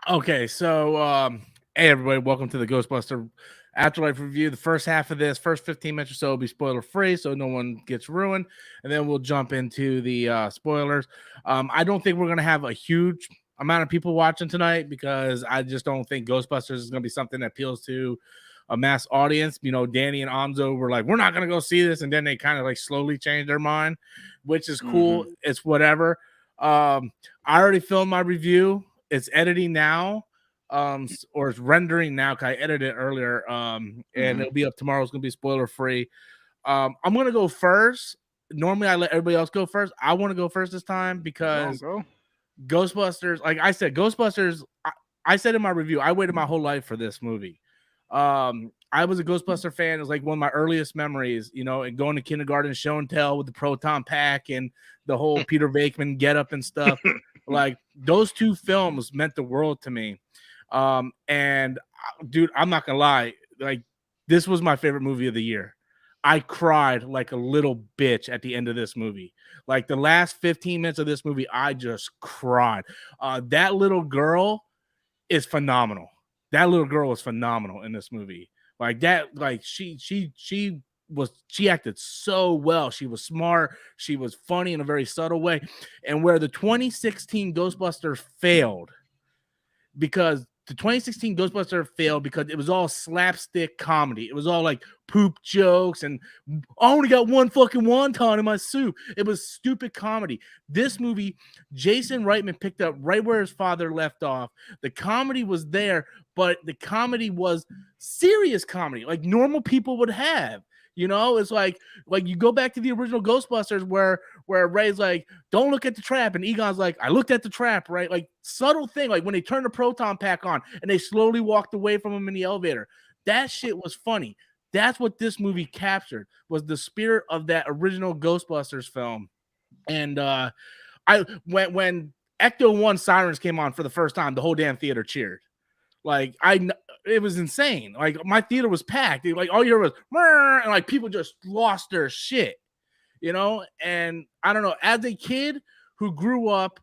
Okay, so hey everybody, welcome to the Ghostbuster Afterlife review. The first half of this, first 15 minutes or so will be spoiler free, so no one gets ruined, and then we'll jump into the spoilers. I don't think we're gonna have a huge amount of people watching tonight because I just don't think Ghostbusters is gonna be something that appeals to a mass audience. You know, Danny and Amzo were like, we're not gonna go see this, and then they kind of like slowly changed their mind, which is cool. It's whatever. I already filmed my review. It's editing now, or it's rendering now because I edited it earlier, and it'll be up tomorrow. It's gonna be spoiler free. I'm gonna go first. Normally I let everybody else go first. I want to go first this time because Ghostbusters, like I said, Ghostbusters, I said in my review, I waited my whole life for this movie. I was a Ghostbuster fan. It was like one of my earliest memories, you know, and going to kindergarten, show and tell with the proton pack and the whole Peter Venkman get up and stuff. Like those two films meant the world to me. And dude, I'm not gonna lie, like this was my favorite movie of the year. I cried like a little bitch at the end of this movie. Like the last 15 minutes of this movie, I just cried. That little girl is phenomenal. That little girl was phenomenal in this movie. Like that, like she acted so well. She was smart. She was funny in a very subtle way. And where the 2016 Ghostbusters failed, because the 2016 Ghostbuster failed because it was all slapstick comedy. It was all like poop jokes and I only got one fucking wonton in my soup. It was stupid comedy. This movie, Jason Reitman picked up right where his father left off. The comedy was there, but the comedy was serious comedy, like normal people would have. You know, it's like you go back to the original Ghostbusters where Ray's like, don't look at the trap. And Egon's like, I looked at the trap, right? Like subtle thing, like when they turned the proton pack on and they slowly walked away from him in the elevator. That shit was funny. That's what this movie captured, was the spirit of that original Ghostbusters film. And when Ecto 1 Sirens came on for the first time, the whole damn theater cheered. Like it was insane. Like my theater was packed. Like all you heard was and like people just lost their shit, you know. And I don't know. As a kid who grew up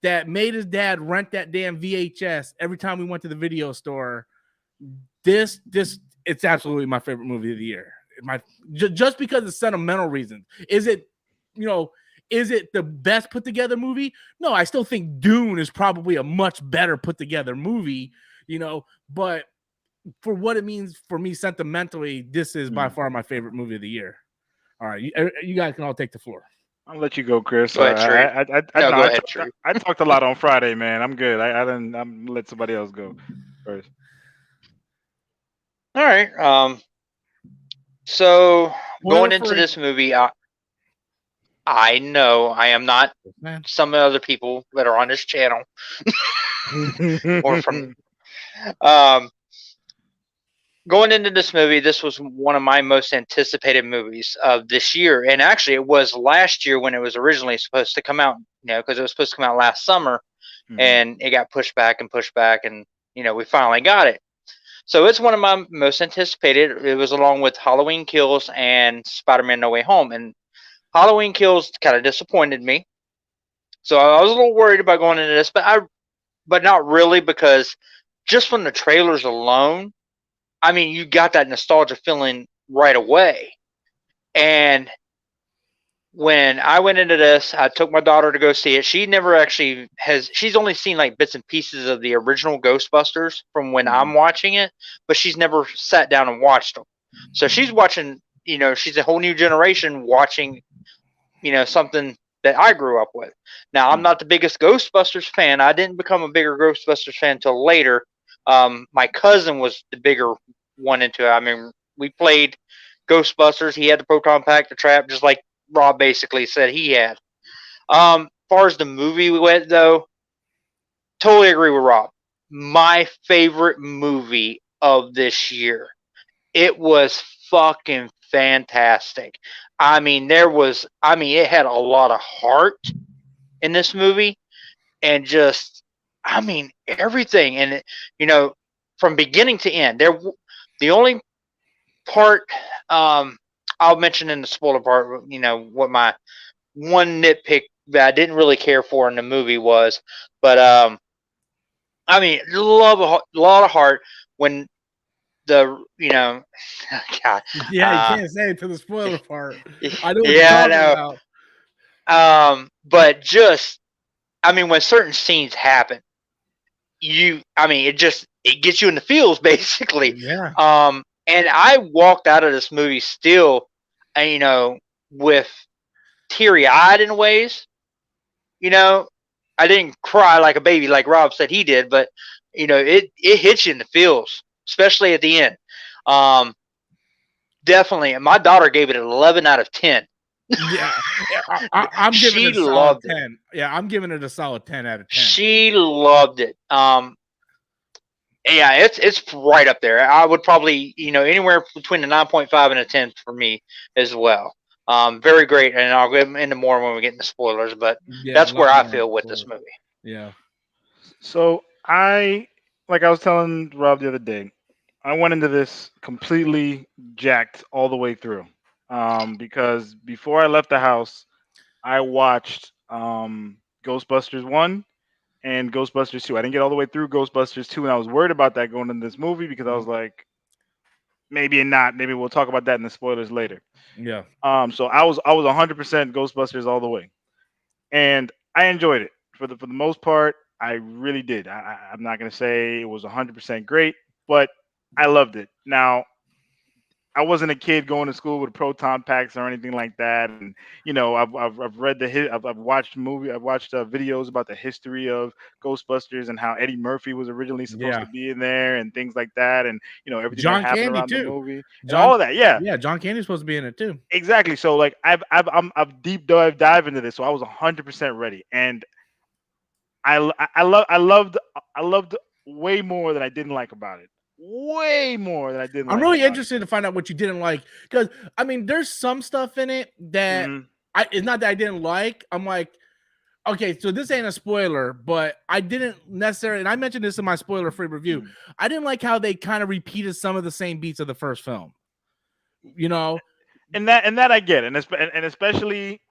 that made his dad rent that damn VHS every time we went to the video store, this it's absolutely my favorite movie of the year. Just because of sentimental reasons. Is it, you know? Is it the best put together movie? No, I still think Dune is probably a much better put together movie. You know, but for what it means for me sentimentally, this is by far my favorite movie of the year. All right, you guys can all take the floor. I'll let you go, Chris. Go ahead, No, go ahead, Tree. I talked a lot on Friday, man. I'm good. I'm let somebody else go first. All right. So going into this movie, I know I am not some other people that are on this channel or from. Going into this movie, this was one of my most anticipated movies of this year, and actually, it was last year when it was originally supposed to come out. You know, because it was supposed to come out last summer, and it got pushed back, and you know, we finally got it. So it's one of my most anticipated. It was along with Halloween Kills and Spider-Man: No Way Home, and Halloween Kills kind of disappointed me. So I was a little worried about going into this, but not really, because just from the trailers alone, I mean, you got that nostalgia feeling right away. And when I went into this, I took my daughter to go see it. She never actually she's only seen like bits and pieces of the original Ghostbusters from when I'm watching it, but she's never sat down and watched them. So she's watching, you know, she's a whole new generation watching, you know, something that I grew up with. Now, I'm not the biggest Ghostbusters fan. I didn't become a bigger Ghostbusters fan until later. My cousin was the bigger one into it. I mean, we played Ghostbusters. He had the proton pack, the trap, just like Rob basically said he had. Far as the movie went, though, totally agree with Rob. My favorite movie of this year. It was fucking fantastic. I mean, it had a lot of heart in this movie, and just, I mean, everything. And, you know, from beginning to end, the only part, I'll mention in the spoiler part, you know, what my one nitpick that I didn't really care for in the movie was, but I mean, love a lot of heart when the God, Yeah, you can't say it to the spoiler part. I know what you're yeah, I talking know. about. But just, I mean, when certain scenes happen, it gets you in the feels basically. Yeah. And I walked out of this movie still, with teary eyed in ways. You know, I didn't cry like a baby like Rob said he did, but it hits you in the feels, especially at the end. Um, Definitely. And my daughter gave it an 11 out of 10. Yeah. I'm giving She it a solid loved it. 10. Yeah, I'm giving it a solid 10 out of 10. She loved it. Yeah, it's right up there. I would probably, anywhere between a 9.5 and a 10 for me as well. Very great, and I'll get into more when we get into spoilers, but Yeah, a that's lot where I more feel with spoilers. this movie. Yeah. So like I was telling Rob the other day, I went into this completely jacked all the way through. Because before I left the house, I watched Ghostbusters 1 and Ghostbusters 2. I didn't get all the way through Ghostbusters 2, and I was worried about that going into this movie because I was like, maybe not. Maybe we'll talk about that in the spoilers later. Yeah. So I was 100% Ghostbusters all the way, and I enjoyed it for the most part. I really did. I'm not gonna say it was 100% great, but I loved it. Now I wasn't a kid going to school with proton packs or anything like that, and I've read I've watched videos about the history of Ghostbusters and how Eddie Murphy was originally supposed Yeah. to be in there and things like that, and everything that John happened Candy around the too. movie and all of that. Yeah, Yeah, John Candy's supposed to be in it too. exactly. So like I've deep dive into this, so I was 100% ready, and I loved way more than I didn't like about it. Way more than I didn't I'm like really about it. interested to find out what you didn't like, because I mean, there's some stuff in it that Mhm. it's not that I didn't like. I'm like, okay, so this ain't a spoiler, but I didn't necessarily, and I mentioned this in my spoiler-free review. Mhm. I didn't like how they kind of repeated some of the same beats of the first film. You know, And that I get, and especially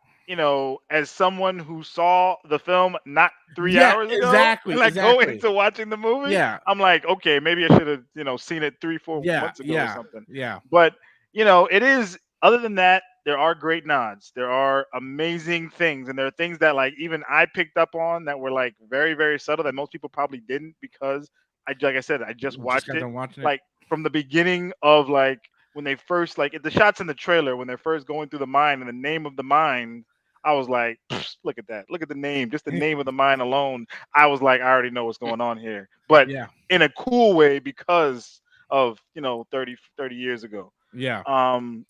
as someone who saw the film not 3 yeah, hours ago, and exactly, like go exactly. into watching the movie, Yeah, I'm like, okay, maybe I should have seen it 3-4 yeah, months ago or yeah, something. yeah, But it is. Other than that, there are great nods. There are amazing things, and there are things that like even I picked up on that were like very very subtle that most people probably didn't because like I said, I just just watched got it done watching it. like from the beginning of like when they first like the shots in the trailer when they're first going through the mine and the name of the mine, I was like, look at that. Look at the name. Just the name of the mine alone. I was like, I already know what's going on here. But Yeah, in a cool way because of 30 years ago. yeah.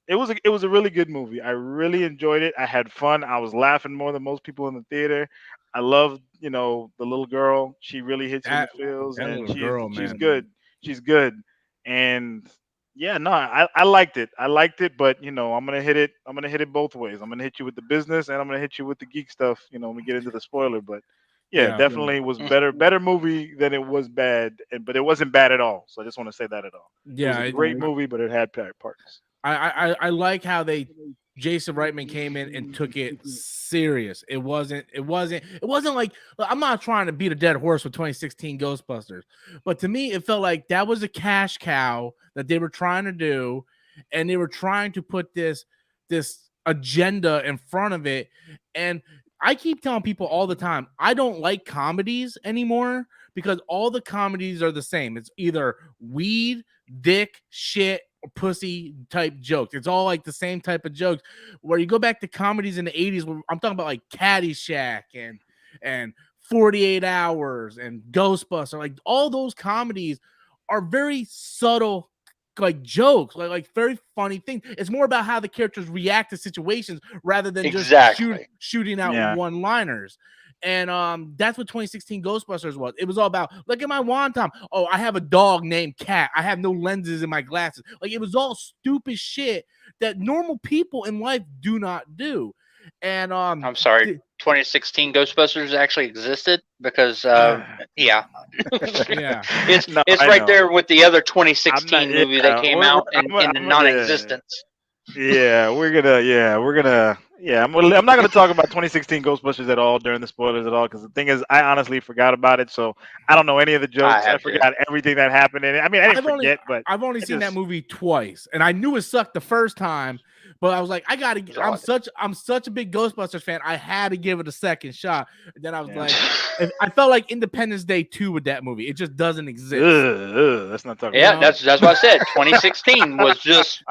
It was a really good movie. I really enjoyed it. I had fun. I was laughing more than most people in the theater. I loved, the little girl. She really hits you in the That feels, that and little girl, she's man. good. She's good. And yeah, no, I liked it. I liked it, but I'm gonna hit it. I'm gonna hit it both ways. I'm gonna hit you with the business, and I'm gonna hit you with the geek stuff. When we get into the spoiler, but yeah, Yeah, definitely was better movie than it was bad, but it wasn't bad at all. So I just want to say that at all. It was yeah. a great movie, but it had parts. I like how Jason Reitman came in and took it serious. It wasn't like, I'm not trying to beat a dead horse with 2016 Ghostbusters, but to me it felt like that was a cash cow that they were trying to do, and they were trying to put this agenda in front of it. And I keep telling people all the time, I don't like comedies anymore because all the comedies are the same. It's either weed, dick, shit, pussy type jokes. It's all like the same type of jokes. Where you go back to comedies in the 80s, I'm talking about like Caddyshack and 48 Hours and Ghostbusters, like all those comedies are very subtle, like jokes, like very funny things. It's more about how the characters react to situations rather than just Exactly. shooting out Yeah. one-liners. And that's what 2016 Ghostbusters was. It was all about, look at my wonton. Oh, I have a dog named Cat. I have no lenses in my glasses. Like, it was all stupid shit that normal people in life do not do. And I'm sorry. 2016 Ghostbusters actually existed because yeah. yeah. Yeah. It's No, it's I right know. there with the other I'm 2016 not. movie that Yeah, came we're, out I'm, in I'm, yeah, non-existence. yeah. We're gonna Yeah, I'm not going to talk about 2016 Ghostbusters at all during the spoilers at all because the thing is, I honestly forgot about it, so I don't know any of the I jokes. I have to. forgot everything that happened in it. I mean, I didn't I've only forget, but I've only it seen that just movie twice, and I knew it sucked the first time, but I was like, It's odd. I'm such a big Ghostbusters fan. I had to give it a second shot. And then I was yeah. like, I felt like Independence Day 2 with that movie. It just doesn't exist. Let's not talk You about Yeah, know? that's what I said. 2016 was just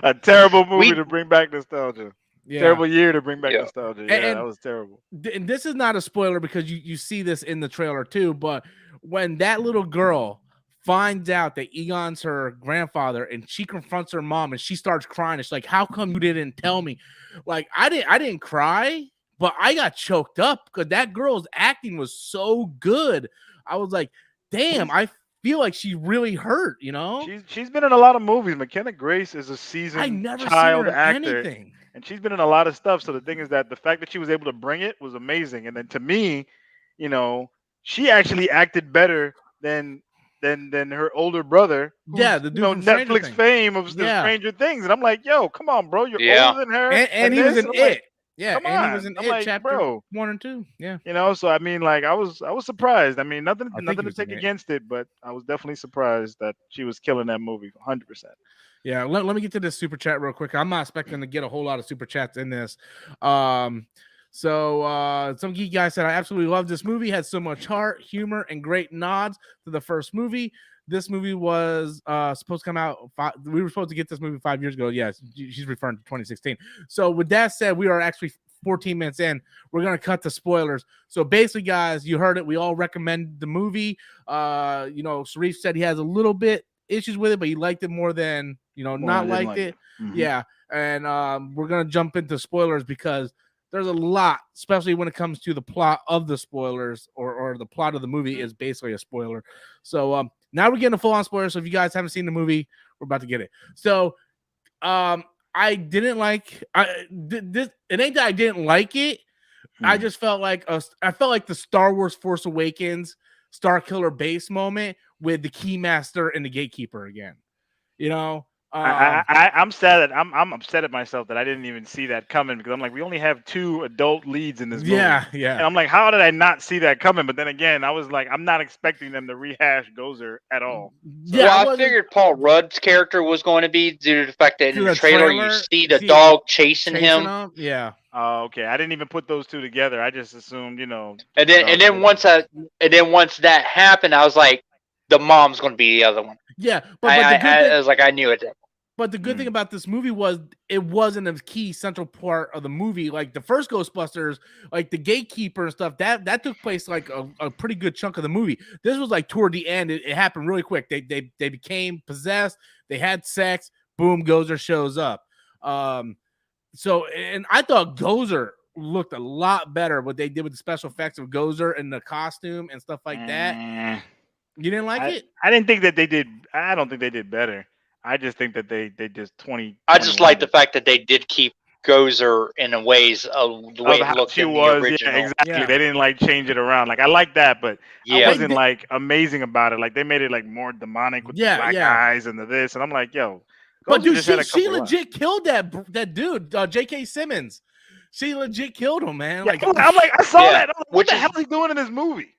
a terrible movie we. to bring back nostalgia. Yeah. Terrible year to bring back Yeah. nostalgia. And, Yeah, that and was terrible. and this is not a spoiler because you see this in the trailer too, but when that little girl finds out that Egon's her grandfather and she confronts her mom and she starts crying, it's like, how come you didn't tell me? Like, I didn't cry, but I got choked up because that girl's acting was so good. I was like, damn, I feel like she really hurt, you know? She's been in a lot of movies. McKenna Grace is a I seasoned never seen her child in actor, anything. and she's been in a lot of stuff. So the thing is that the fact that she was able to bring it was amazing. And then to me, you know, she actually acted better than than her older brother, Yeah, who's the dude from Stranger Netflix Things. fame of Yeah. Stranger Things. And I'm like, yo, come on, bro, you're Yeah. older than her, And and he was this. in And I'm like, It. Yeah, come and he was on. in I'm It like, chapter bro, 1 and 2. Yeah. So I mean, like, I was surprised. I mean, I think he nothing to was in take It. against it, but I was definitely surprised that she was killing that movie 100%. Yeah, let me get to this super chat real quick. I'm not expecting to get a whole lot of super chats in this. Some geek guy said, I absolutely love this movie. Had so much heart, humor, and great nods to the first movie. This movie was supposed to come out. We were supposed to get this movie 5 years ago. Yes, she's referring to 2016. So with that said, we are actually 14 minutes in. We're gonna cut the spoilers. So basically, guys, you heard it. We all recommend the movie. Sharif said he has a little bit issues with it, but he liked it more than More I not didn't liked like it. it. Mhm. Yeah, and we're gonna jump into spoilers because there's a lot, especially when it comes to the plot of the spoilers or the plot of the movie is basically a spoiler. So now we're getting a full-on spoiler. So if you guys haven't seen the movie, we're about to get it. So I didn't like this. It ain't that I didn't like it. I just felt like I felt like the Star Wars Force Awakens Star Killer base moment with the Keymaster and the Gatekeeper again. You know, I'm sad that I'm upset at myself that I didn't even see that coming because I'm like, we only have 2 adult leads in this movie. yeah. And I'm like, how did I not see that coming? But then again, I was like, I'm not expecting them to rehash Gozer at all. So, Yeah, Well, I figured Paul Rudd's character was going to be due to the fact that in To the the trailer you trailer, see you the see dog chasing him, Yeah. okay, I didn't even put those 2 together. I just assumed, and just then dog and then chasing. once that happened, I was like, the mom's going to be the other one. Yeah, but the good thing, I was like, I knew it. but the good thing about this movie was it wasn't a key central part of the movie. Like the first Ghostbusters, like the Gatekeeper and stuff, that took place like a pretty good chunk of the movie. This was like toward the end. It happened really quick. They became possessed. They had sex. Boom, Gozer shows up. And I thought Gozer looked a lot better what they did with the special effects of Gozer and the costume and stuff like that. You didn't like it? I didn't think that they did. I don't think they did better. I just think that they just I just like the fact that they did keep Gozer in a ways of the way of it how looked she in the was. original. Yeah, exactly. Yeah. They didn't like change it around. Like I like that, but I Yeah. wasn't like amazing about it. Like they made it like more demonic with the black eyes and the this, and I'm like, yo, But Gozer dude, just had a she couple legit killed that dude, J.K. Simmons. She legit killed him, man. Yeah, Like, I'm like, I saw Yeah, that. I'm like, what which the is- hell is he doing in this movie?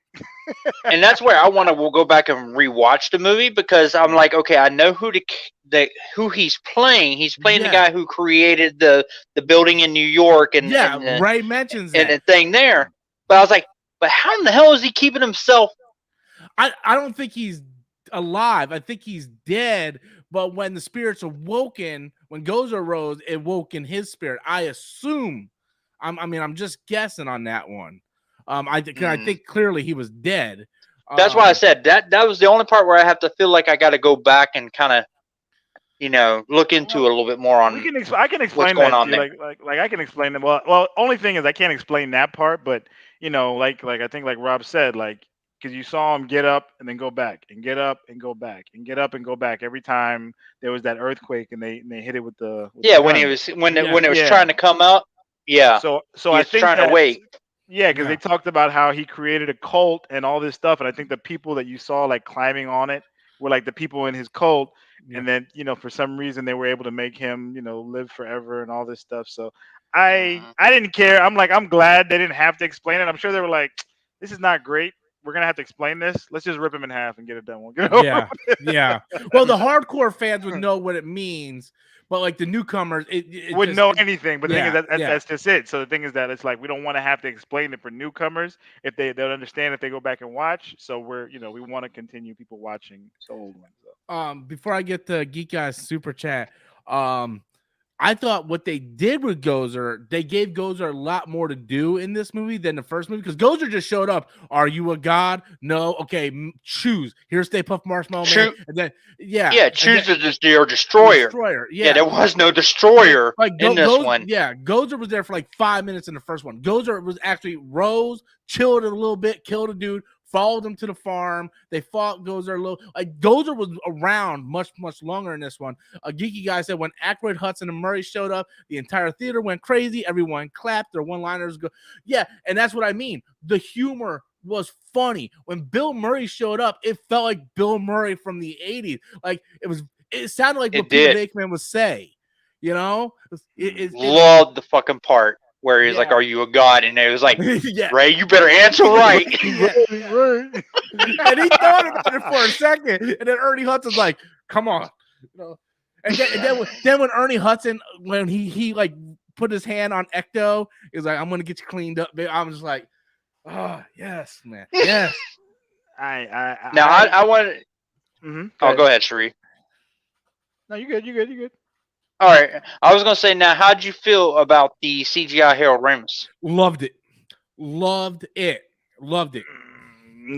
And that's where I want to go back and rewatch the movie because I'm like, okay, I know who he's playing. He's playing the Yeah. guy who created the building in New York and Ray mentions and that. the thing there. But I was like, but how in the hell is he keeping himself? I don't think he's alive. I think he's dead. But when the spirit's awoken, when Gozer rose, it woke in his spirit. I assume. I'm just guessing on that one. I think clearly he was dead. That's why I said that was the only part where I have to feel like I got to go back and kind of, look into it a little bit more on. I can explain going that on to you. there. Like I can explain that. Well, only thing is I can't explain that part, but like I think like Rob said, like because you saw him get up and then go back and get up and go back and get up and go back every time there was that earthquake and they hit it with the when gun. he was when it was Yeah. trying to come up. Yeah. So he I was think trying to that wait. yeah, because Yeah. they talked about how he created a cult and all this stuff, and I think the people that you saw like climbing on it were like the people in his cult, Yeah. and then for some reason they were able to make him live forever and all this stuff. So I didn't care. I'm glad they didn't have to explain it. I'm sure they were like, this is not great. We're gonna have to explain this. Let's just rip him in half and get it done. We'll get over Yeah, yeah. Well, the hardcore fans would know what it means, but like the newcomers, it wouldn't just know anything. But the thing is yeah. that's just it. So the thing is that it's like we don't want to have to explain it for newcomers if they'll understand if they go back and watch. So we want to continue people watching the old ones. So. Before I get to Geek Guy's super chat, I thought what they did with Gozer, they gave Gozer a lot more to do in this movie than the first movie, because Gozer just showed up. Are you a god? No. Okay, choose. Here's Stay Puft Marshmallow Man. And then choose the destroyer. Yeah, there was no destroyer in this one. Yeah, Gozer was there for like 5 minutes in the first one. Gozer was actually rose, chilled a little bit, killed a dude, followed him to the farm. They fought Gozer a little. Like Gozer was around much longer in this one. A geeky guy said when Aykroyd, Hudson, and Murray showed up, the entire theater went crazy. Everyone clapped. Their one-liners go. Yeah, and that's what I mean. The humor was funny. When Bill Murray showed up, it felt like Bill Murray from the 80s. Like it sounded like what Peter Venkman would say. You know, Loved the fucking part where he's like, "Are you a god?" And it was like, "Ray, you better answer right." And he thought about it for a second, and then Ernie Hudson's like, "Come on," you know. And then when Ernie Hudson, when he like put his hand on Ecto, he was like, "I'm gonna get you cleaned up." I'm just like, "Oh yes, man, yes." I wanted. Oh, go ahead, Sheree. No, you're good. All right. I was going to say, now, how'd you feel about the CGI Harold Ramis? Loved it.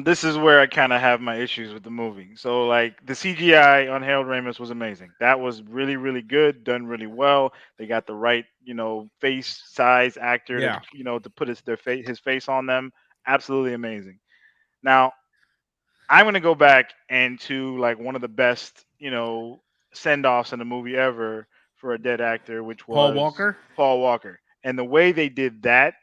This is where I kind of have my issues with the movie. So, like, the CGI on Harold Ramis was amazing. That was really, really good, done really well. They got the right, face size actor, to put his face on them. Absolutely amazing. Now, I'm going to go back into, like, one of the best, send-offs in the movie ever for a dead actor, which was Paul Walker. And the way they did that,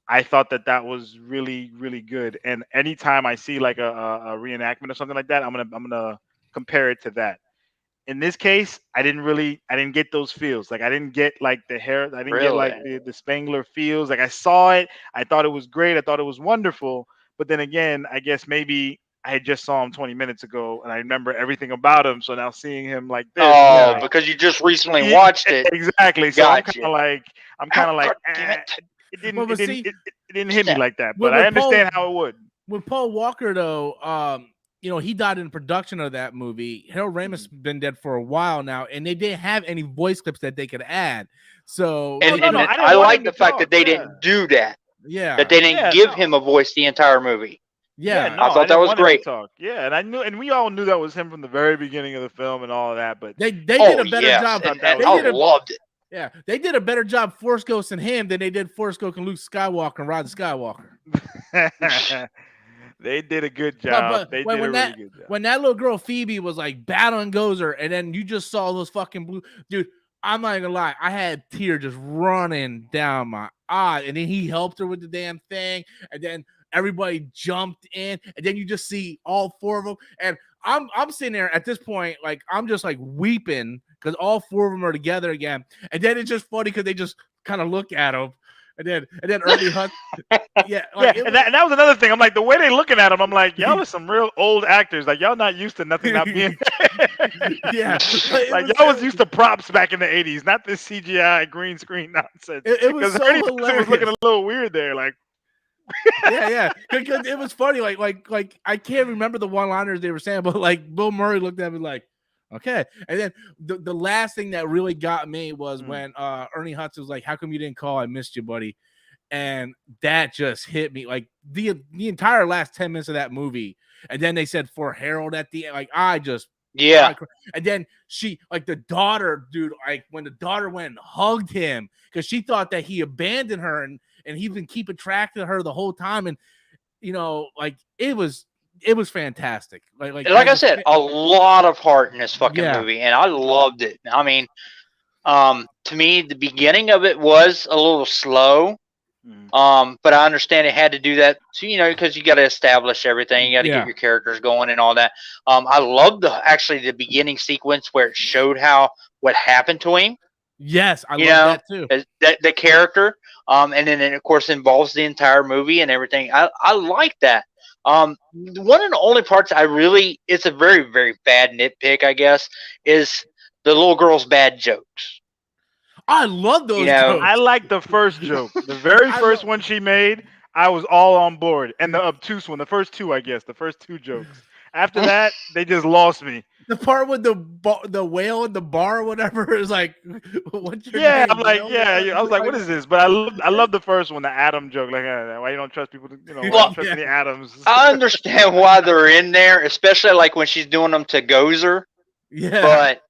I thought that was really, really good. And anytime I see like a reenactment or something like that, I'm gonna compare it to that. In this case, I didn't get those feels. Like I didn't get like the hair, I didn't get like the Spangler feels. Like I saw it, I thought it was great, I thought it was wonderful. But then again, I guess maybe I had just saw him 20 minutes ago and I remember everything about him. So now seeing him like this. Oh, because you just recently watched it. Exactly. So I'm kind of like, it didn't hit me like that. But I understand how it would. With Paul Walker, though, he died in production of that movie. Harold Ramis has been dead for a while now, and they didn't have any voice clips that they could add. So, I like the fact that they didn't do that. Yeah, that they didn't give him a voice the entire movie. Yeah, I thought that was great. Yeah, and we all knew that was him from the very beginning of the film and all of that. But they did a better job. I loved it. Yeah, they did a better job Force Ghost and him than they did Force Ghost and Luke Skywalker and Rise of Skywalker. They did a good job. When that little girl Phoebe was like battling Gozer, and then you just saw those fucking blue dude. I'm not gonna lie, I had tears just running down my eye, and then he helped her with the damn thing, and then everybody jumped in, and then you just see all four of them, and I'm sitting there at this point, like I'm just like weeping because all four of them are together again, and then it's just funny because they just kind of look at him. And then Ernie Hudson, and that was another thing. I'm like, the way they looking at him, I'm like, y'all are some real old actors. Like y'all not used to nothing not being. Like y'all was used to props back in the '80s, not this CGI green screen nonsense. It was so Ernie hilarious. Was looking a little weird there, like. yeah, because it was funny. Like I can't remember the one-liners they were saying, but like Bill Murray looked at me like. Okay, and then the last thing that really got me was when Ernie Hudson was like, "How come you didn't call? I missed you, buddy," and that just hit me. Like the entire last 10 minutes of that movie, and then they said for Harold at the end. Like I just and then she like the daughter, dude. Like when the daughter went and hugged him because she thought that he abandoned her, and he's been keeping track of her the whole time, and like it was fantastic. Like I said, a lot of heart in this fucking movie, and I loved it. I mean, to me, the beginning of it was a little slow, but I understand it had to do that. So because you got to establish everything, you got to get your characters going and all that. I loved the beginning sequence where it showed what happened to him. Yes, I You love know, that too. that the character, and then it, of course, involves the entire movie and everything. I like that. One of the only parts I really, it's a very very bad nitpick, I guess, is the little girl's bad jokes. I love You those know, I jokes. like the first joke. The very I first love one she made, I was all on board. And the obtuse one, the first two, I guess, the first two jokes. After that, they just lost me. the part with the whale in the bar or whatever is like, what's your Yeah, I'm name, like, whale? yeah, yeah. I was like, what Like, is this? But I love the first one, the Adam joke. Like, why you don't trust people? Why you well, don't trust yeah, any Adams? I understand why they're in there, especially like when she's doing them to Gozer, yeah. but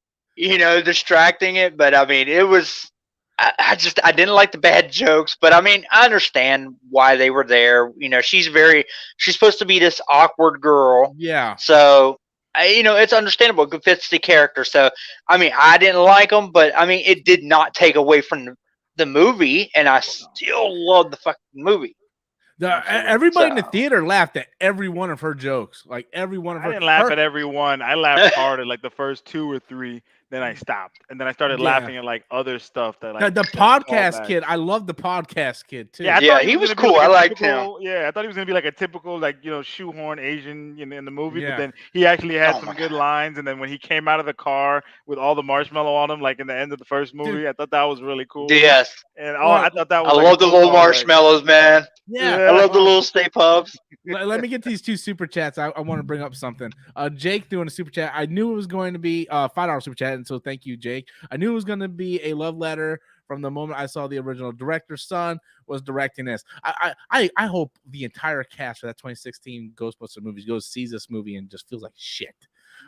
distracting it. But I mean, it was. I didn't like the bad jokes, but I mean, I understand why they were there. She's supposed to be this awkward girl, Yeah. so it's understandable. It fits the character. So I mean, I didn't like them, but I mean, it did not take away from the movie, and I still love the fucking movie. Absolutely. Everybody in the So theater laughed at every one of her jokes. Like every one of I her, didn't laugh her at every one. I laughed hard at like the first two or three. Then I stopped, and then I started yeah. laughing at like other stuff that The, like the like podcast callbacks. kid, I love the podcast kid Yeah, I too. thought yeah, he he was was gonna be cool. like I a liked him. typical. Yeah, I thought he was gonna be like a typical like shoehorn Asian in the movie. But Yeah. then he actually had Oh some my good god. lines. And then when he came out of the car with all the marshmallow on him, like in the end of the first Dude, movie, I thought that was really cool. Yes, And I well, thought that I was like a love the cool little callback. marshmallows, man. yeah. I Yeah. love the Well, little Stay Puffs. let me get these two super chats. I want to bring up something. Jake doing a super chat. I knew it was going to be $5 super chat, and so thank you, Jake. I knew it was going to be a love letter from the moment I saw the original director's son was directing this. I hope the entire cast for that 2016 Ghostbusters movie goes sees this movie and just feels like shit.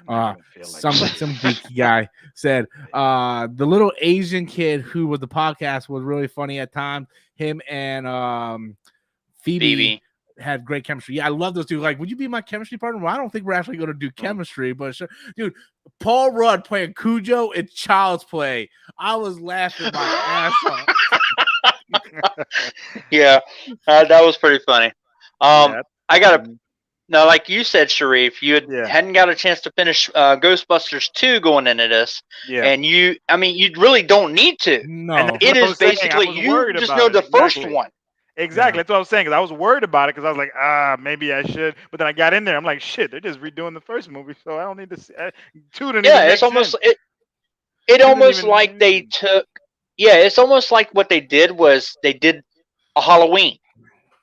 I'm not gonna feel like Some geeky guy said the little Asian kid who was the podcast was really funny at times. Him and Phoebe Phoebe. had great chemistry. Yeah, I love those two. Like, would you be my chemistry partner? Well, I don't think we're actually going to do chemistry, but sure. Dude, Paul Rudd playing Cujo in Child's Play. I was laughing my ass off. Yeah, that was pretty funny. yeah. I got to now, like you said, Sharif, you Yeah. hadn't got a chance to finish Ghostbusters 2 going into this, Yeah. and you really don't need to. No. And that's It what I is was saying. I basically was you worried just about know it. the first Exactly. one. Exactly. Yeah. That's what I was saying. Because I was worried about it. Because I was like, maybe I should. But then I got in there. I'm like, shit, they're just redoing the first movie, so I don't need to see. Two didn't even Yeah, make it's almost sense. it Two didn't almost even like make they sense. took. Yeah, it's almost like what they did was they did a Halloween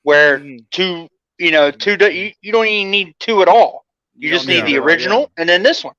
where Mhm. two, you don't even need two at all. You You just don't need need Yeah. two the at all. Yeah. original and then this one.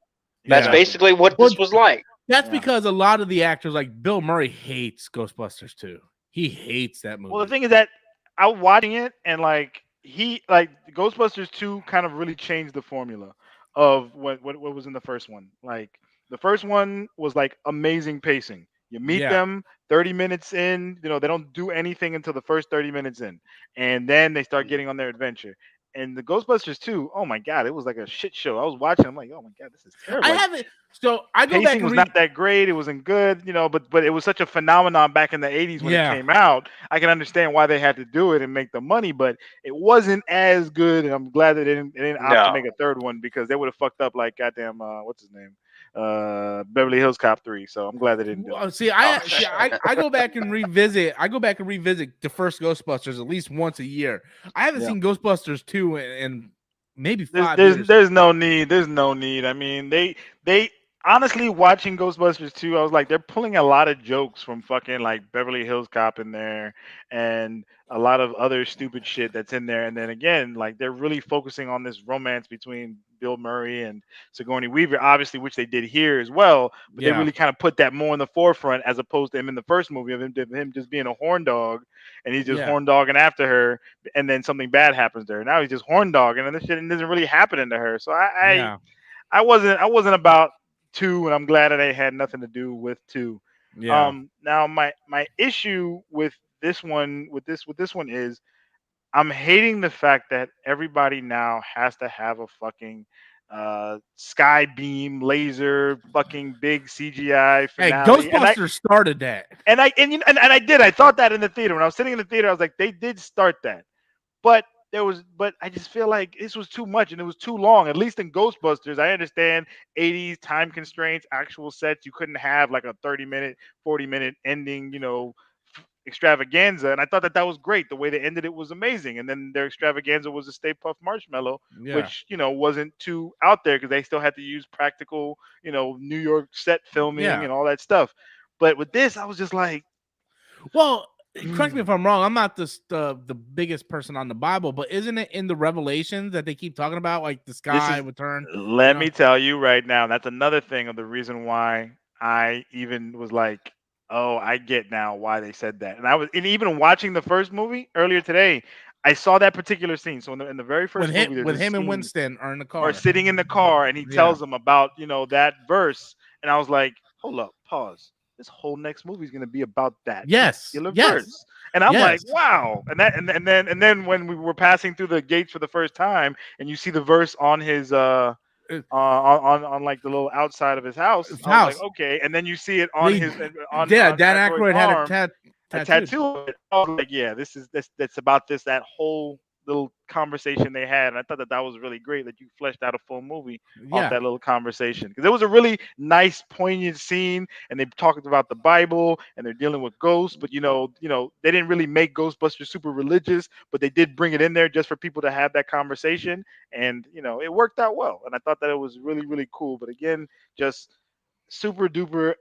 That's Yeah. basically what Well, this was like. that's Yeah. because a lot of the actors, like Bill Murray, hates Ghostbusters too. He hates that movie. Well, the thing is that I was watching it and like Ghostbusters 2 kind of really changed the formula of what was in the first one. Like the first one was like amazing pacing. You meet Yeah. them 30 minutes in, they don't do anything until the first 30 minutes in. And then they start getting on their adventure. And the Ghostbusters 2, oh my god, it was like a shit show. I was watching, I'm like, oh my god, this is terrible. I Like, haven't. So I go back pacing and was read. not that great. It wasn't good, but it was such a phenomenon back in the 80s when Yeah. it came out. I can understand why they had to do it and make the money, but it wasn't as good. And I'm glad that they didn't opt to No. make a third one because they would have fucked up like goddamn what's his name? Beverly Hills Cop 3. So I'm glad they didn't do it. See, I go back and revisit. I go back and revisit the first Ghostbusters at least once a year. I haven't Yeah. seen Ghostbusters 2 in maybe There's 5 there's years. there's no need. There's no need. I mean, they honestly watching Ghostbusters 2, I was like, they're pulling a lot of jokes from fucking like Beverly Hills Cop in there and a lot of other stupid shit that's in there. And then again, like they're really focusing on this romance between Bill Murray and Sigourney Weaver, obviously, which they did here as well. But they Yeah. really kind of put that more in the forefront as opposed to him in the first movie of him just being a horn dog and he's just Yeah. horn dogging after her and then something bad happens to her. Now he's just horn dogging and this shit doesn't really happen to her. So Yeah. I wasn't about 2, and I'm glad that it had nothing to do with 2. Yeah. Now my issue with this one is I'm hating the fact that everybody now has to have a fucking sky beam laser fucking big CGI Hey, finale. Ghostbusters started that. And I did. I thought that in the theater when I was sitting in the theater. I was like, they did start that, but but I just feel like this was too much and it was too long. At least in Ghostbusters, I understand 80s time constraints, actual sets. You couldn't have like a 30-minute, 40-minute ending, extravaganza. And I thought that was great. The way they ended it was amazing. And then their extravaganza was a Stay Puft Marshmallow, Yeah. which, wasn't too out there because they still had to use practical, New York set filming and all that stuff. But with this, I was just like, well, correct me if I'm wrong. I'm not the biggest person on the Bible, but isn't it in the Revelations that they keep talking about, like the sky would turn? Let me tell you right now, that's another thing of the reason why I even was like, oh, I get now why they said that. And even watching the first movie earlier today, I saw that particular scene. So in the very first movie, there's with a him and scene Winston are in the car, or sitting in the car, and he tells them about that verse, and I was like, hold up, pause. This whole next movie is going to be about that particular verse. And I'm like, wow. And then when we were passing through the gates for the first time, and you see the verse on his on like the little outside of his house, I was like, okay. And then you see it on his on Dan Aykroyd's Aykroyd arm, had a tattoo of it. I was like, yeah, that's about that whole little conversation they had, and I thought that was really great that you fleshed out a full movie off that little conversation, because it was a really nice, poignant scene, and they talked about the Bible and they're dealing with ghosts, but they didn't really make Ghostbusters super religious, but they did bring it in there just for people to have that conversation, and it worked out well, and I thought that it was really, really cool. But again, just super duper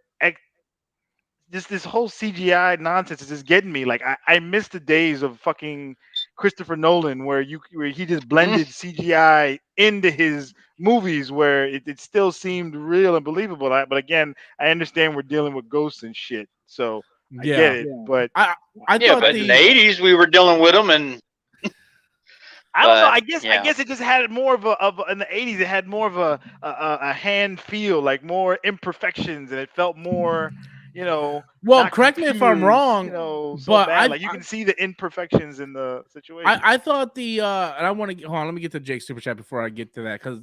this whole CGI nonsense is just getting me. Like I miss the days of fucking Christopher Nolan where he just blended CGI into his movies where it still seemed real and believable. But again, I understand we're dealing with ghosts and shit, so I get it. But I thought but in the 80s we were dealing with them, and I don't know. I guess it just had more of in the 80s. It had more of a hand feel, like more imperfections, and it felt more, Well, correct me if I'm wrong, but bad. Like you can see the imperfections in the situation. I thought and I want to hold on. Let me get to Jake's super chat before I get to that, because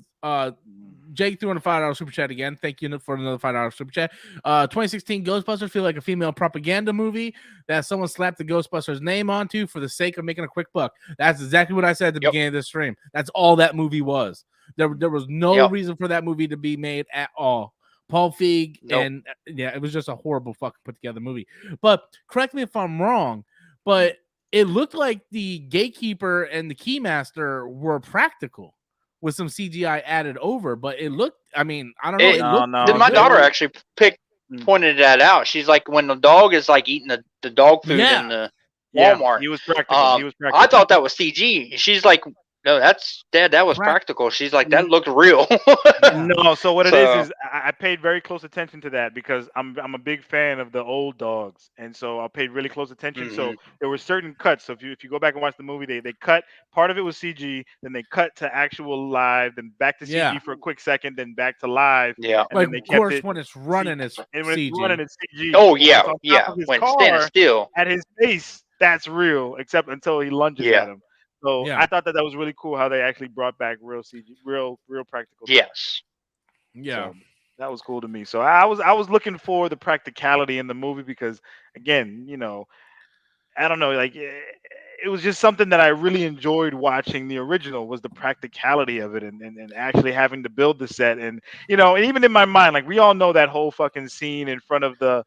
Jake threw in a $5 super chat again. Thank you for another $5 super chat. 2016 Ghostbusters feel like a female propaganda movie that someone slapped the Ghostbusters name onto for the sake of making a quick buck. That's exactly what I said at the beginning of this stream. That's all that movie was. There was no reason for that movie to be made at all. Paul Feig, and it was just a horrible fucking put together movie. But correct me if I'm wrong, but it looked like the gatekeeper and the keymaster were practical with some CGI added over, but it looked, I mean, I don't know. My daughter actually pointed that out. She's like, when the dog is like eating the dog food in the Walmart. He was practical. I thought that was CG. She's like, no, that's Dad. That was practical. She's like, that looked real. No, so what it is I paid very close attention to that because I'm a big fan of the old dogs, and so I paid really close attention. Mm-hmm. So there were certain cuts. So if you go back and watch the movie, they cut part of it was CG, then they cut to actual live, then back to CG for a quick second, then back to live. Yeah, and like then they kept of course when it's running, it's CG. Oh yeah, when standing still at his face, that's real, except until he lunges at him. So I thought that was really cool how they actually brought back real CG, real practical. Yes. Yeah. So that was cool to me. So I was looking for the practicality in the movie because, again, I don't know, like it was just something that I really enjoyed watching. The original was the practicality of it and actually having to build the set, and and even in my mind, like we all know that whole fucking scene in front of the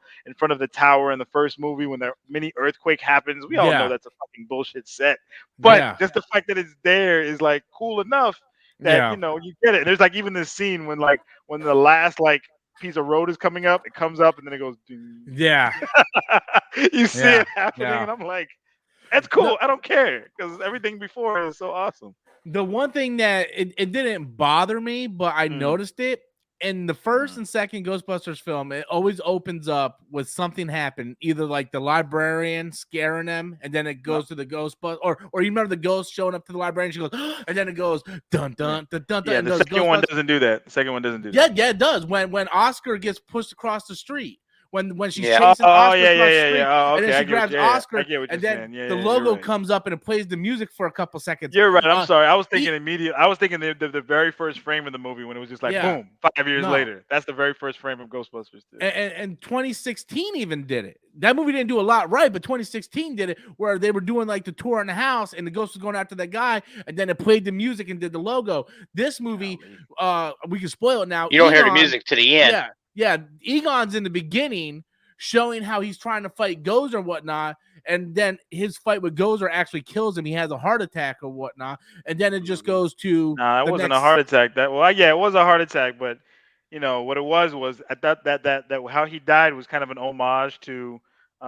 tower in the first movie when the mini earthquake happens. We all know that's a fucking bullshit set, but just the fact that it's there is like cool enough that you get it. And there's like even this scene when the last piece of road is coming up, it comes up and then it goes you see it happening and I'm like, that's cool. I don't care because everything before is so awesome. The one thing that it didn't bother me, but I noticed it in the first and second Ghostbusters film, it always opens up with something happen, either like the librarian scaring them, and then it goes to the Ghostbusters, or you remember the ghost showing up to the librarian, she goes, and then it goes dun dun dun dun. The second one doesn't do that. The second one doesn't do that. Yeah, it does. When Oscar gets pushed across the street. when she's Yeah. chasing Oscar yeah, yeah, across the yeah, street, yeah. Oh, and then okay, I she get what. grabs Yeah, I Oscar, get what you're and then saying. Yeah, the yeah, you're logo right. comes up and it plays the music for a couple seconds. You're right. I'm sorry. I was E- thinking immediate. I was thinking the very first frame of the movie when it was just like yeah, boom, 5 years no. later. That's the very first frame of Ghostbusters too. And 2016 even did it. That movie didn't do a lot right, but 2016 did it where they were doing like the tour in the house and the ghost was going after that guy, and then it played the music and did the logo. This movie, Golly. we can spoil it now. You don't hear the music to the end. Yeah, Egon's in the beginning showing how he's trying to fight Gozer or whatnot, and then his fight with Gozer actually kills him. He has a heart attack or whatnot, and then it just goes to Nah, it the wasn't next. a heart attack. Yeah, it was a heart attack, but what it was I thought that how he died was kind of an homage to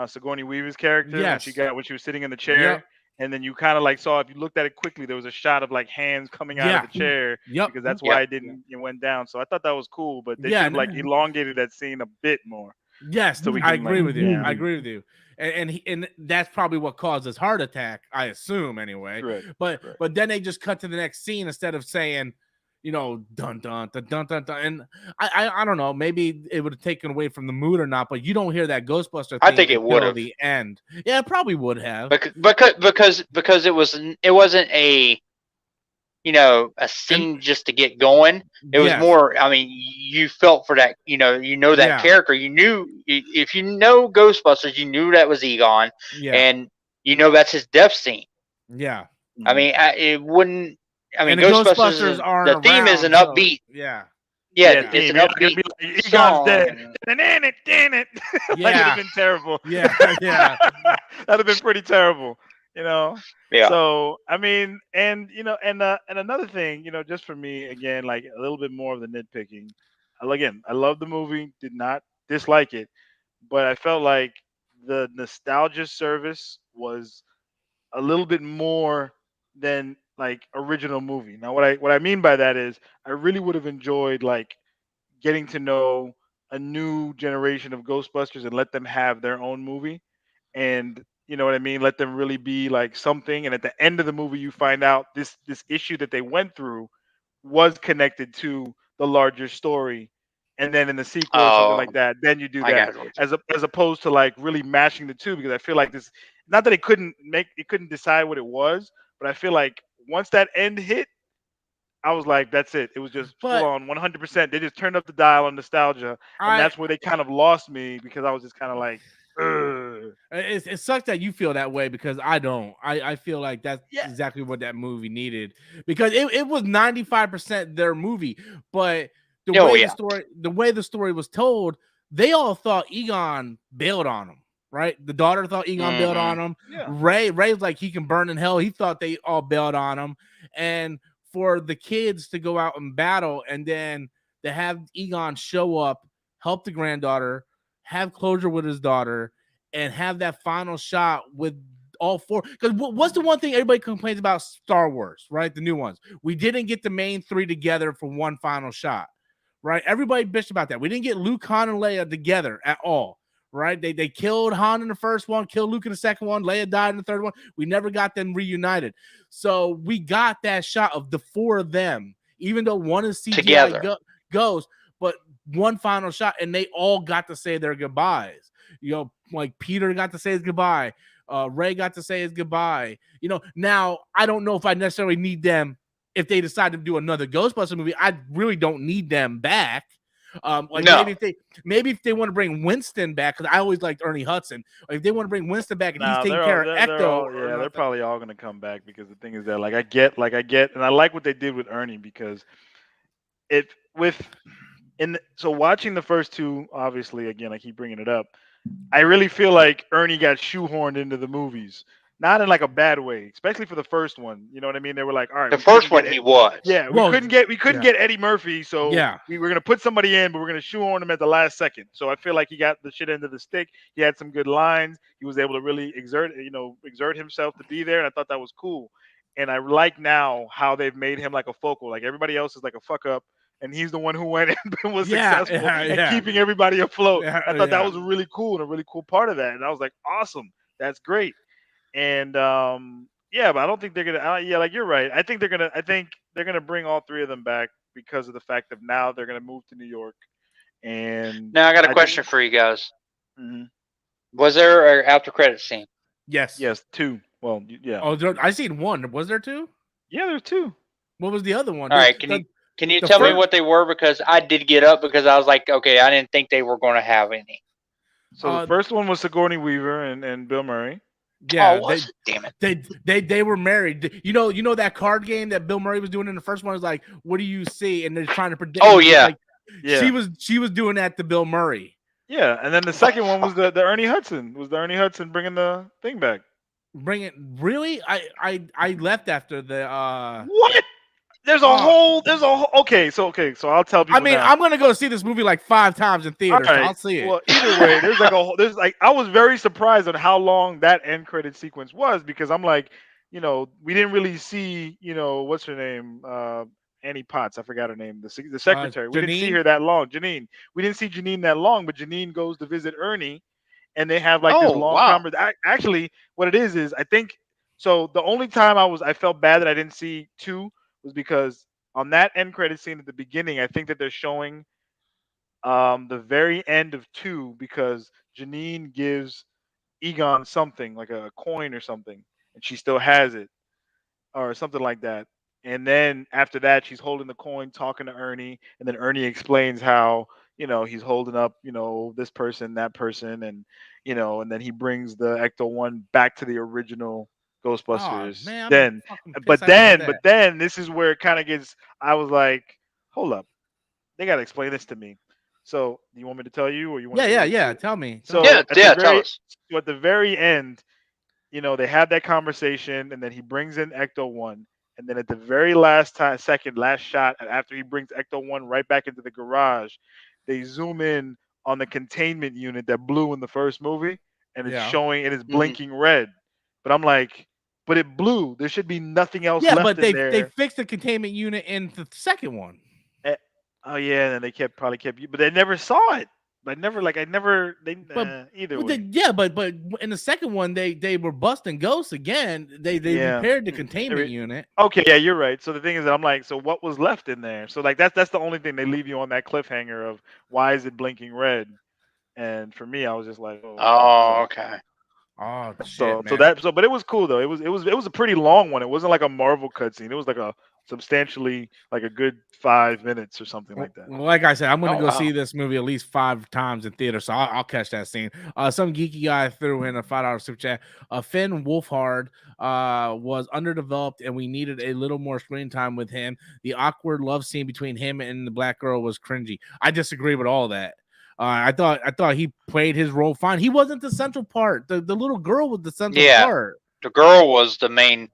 Sigourney Weaver's character when Yes. when she was sitting in the Yep. chair, and then you kind of like saw, if you looked at it quickly, there was a shot of like hands coming out of Yeah. the chair Yep. because that's why Yep. it went down. So I thought that was cool, but they should Yeah. have like elongated that scene a bit more Yes, so we I can like agree with you. yeah, I agree with you. And that's probably what caused his heart attack, I assume anyway. correct. But then they just cut to the next scene instead of saying, dun dun dun dun dun dun. And I don't know, maybe it would have taken away from the mood or not, but you don't hear that Ghostbuster I theme think it would until have. the end. Yeah, it probably would have. Because it wasn't a a scene just to get going. It was Yes. more. I mean, you felt for that. That Yeah. character. You knew if you know Ghostbusters, you knew that was Egon, Yeah. and that's his death scene. Yeah. I mean, it wouldn't. I mean, And the Ghostbusters Ghostbusters. aren't The theme is around, an so, upbeat. yeah. Yeah, Yeah, it's theme. an It's gonna upbeat be like Egon's song. dead. Damn it. Like, it'd Yeah. have been terrible. Yeah. Yeah. That'd have been pretty terrible. Yeah. So I mean, and another thing, just for me again, like a little bit more of the nitpicking. Again, I love the movie, did not dislike it, but I felt like the nostalgia service was a little bit more than like original movie. Now, what I mean by that is I really would have enjoyed like getting to know a new generation of Ghostbusters and let them have their own movie, and you know what I mean, let them really be like something, and at the end of the movie you find out this issue that they went through was connected to the larger story, and then in the sequel or something like Oh, that, then you do I that, got what as opposed to like really mashing the two, because I feel like this, not that it couldn't decide what it was, but I feel like once that end hit, I was like, that's it. It was just full But on 100%. They just turned up the dial on nostalgia, and I that's where they kind of lost me because I was just kind of like, ugh. it sucks that you feel that way because I don't. I feel like that's Yeah. exactly what that movie needed because it was 95% their movie, but Oh, yeah. the way the story was told, they all thought Egon bailed on them, right? The daughter thought Egon bailed on him. Yeah. Ray's like he can burn in hell. He thought they all bailed on him, and for the kids to go out and battle, and then to have Egon show up, help the granddaughter, have closure with his daughter, and have that final shot with all four. Because what's the one thing everybody complains about Star Wars, right? The new ones. We didn't get the main three together for one final shot, right? Everybody bitched about that. We didn't get Luke, Han, and Leia together at all, right? They killed Han in the first one, killed Luke in the second one, Leia died in the third one. We never got them reunited. So we got that shot of the four of them, even though one is CGI Together. goes, but one final shot, and they all got to say their goodbyes. Like Peter got to say his goodbye. Ray got to say his goodbye. Now I don't know if I necessarily need them if they decide to do another Ghostbuster movie. I really don't need them back. No. Maybe if they want to bring Winston back, because I always liked Ernie Hudson. Like if they want to bring Winston back and he's taking care of Ecto. They're probably all gonna come back, because the thing is that I get, and I like what they did with Ernie, because it with so watching the first two, obviously, again, I keep bringing it up. I really feel like Ernie got shoehorned into the movies, not in like a bad way, especially for the first one. You know what I mean? They were like, all right, The first one he was. yeah, we couldn't get Eddie Murphy, so we were gonna put somebody in, but we're gonna shoehorn him at the last second. So I feel like he got the shit end of the stick. He had some good lines. He was able to really exert himself to be there, and I thought that was cool. And I like now how they've made him like a focal. Like everybody else is like a fuck up, and he's the one who went and was successful at keeping everybody afloat. I thought that was really cool and a really cool part of that. And I was like, awesome, that's great. And but I don't think they're gonna. Like you're right. I think they're gonna bring all three of them back because of the fact that now they're gonna move to New York. And Now I got a question for you guys. Hmm. Was there an after credit scene? Yes. Yes, two. Well, yeah, Oh, I seen one. Was there two? yeah. There's two. What was the other one? All right, can you The tell me first. what they were? Because I did get up because I was like, okay, I didn't think they were going to have any. So the first one was Sigourney Weaver and Bill Murray. Oh, Yeah, was it? Damn it! they were married. You know that card game that Bill Murray was doing in the first one was like, what do you see? And they're trying to predict. Oh It's yeah, like Yeah, she was doing that to Bill Murray. yeah. And then the second one was the Ernie Hudson. Was the Ernie Hudson bringing the thing back? Bring it really? I left after the What? There's a uh whole. There's a whole. Okay. So I'll tell I people mean, now. I'm gonna go see this movie like 5 times in All theaters, so right. I'll see it. Well, either way, there's like a whole. There's like I was very surprised on how long that end credit sequence was because I'm like, we didn't really see, what's her name, Annie Potts. I forgot her name. The secretary. We didn't see Janine? her that long. Janine. We didn't see Janine that long, but Janine goes to visit Ernie, and they have like this Oh long wow. conversation. Actually, what it is I think so. The only time I felt bad that I didn't see two was because on that end credit scene at the beginning, I think that they're showing the very end of two because Janine gives Egon something like a coin or something, and she still has it or something like that. And then after that, she's holding the coin, talking to Ernie, and then Ernie explains how he's holding up this person, that person, and then he brings the Ecto One back to the original Oh Ghostbusters. man, I'm Then, fucking but pissed I missed then, that. but then, this is where it kind of gets. I was like, hold up, they got to explain this to me. So, do you want me to tell you, or you want Yeah, to yeah, wait yeah. to? Tell me. Tell me. So Yeah, yeah. Tell us. at the very end, they have that conversation, and then he brings in Ecto One, and then at the very last shot, after he brings Ecto One right back into the garage, they zoom in on the containment unit that blew in the first movie, and it's Yeah. showing it is Hmm. blinking red. But I'm like, but it blew. There should be nothing else Yeah, left but in they there. fixed the containment unit in the second one. Eh, oh yeah, and they probably kept you, but they never saw it. I never. They But either way. yeah, but in the second one they were busting ghosts again. They Yeah. repaired the They containment unit. Okay, yeah, you're right. So the thing is that I'm like, so what was left in there? So like that's the only thing they leave you on that cliffhanger of why is it blinking red? And for me, I was just like, oh, okay. Oh, So okay. Oh so shit, so man. that so but it was cool though. It was a pretty long one. It wasn't like a Marvel cutscene. It was like a substantially like a good 5 minutes or something like that. Well, like I said, I'm gonna Oh go see wow. this movie at least 5 times in theater, so I'll catch that scene. Some geeky guy threw in a $5 super chat. Finn Wolfhard was underdeveloped, and we needed a little more screen time with him. The awkward love scene between him and the black girl was cringy. I disagree with all that. I thought he played his role fine. He wasn't the central part. The little girl was the central Yeah, part. the girl was the main.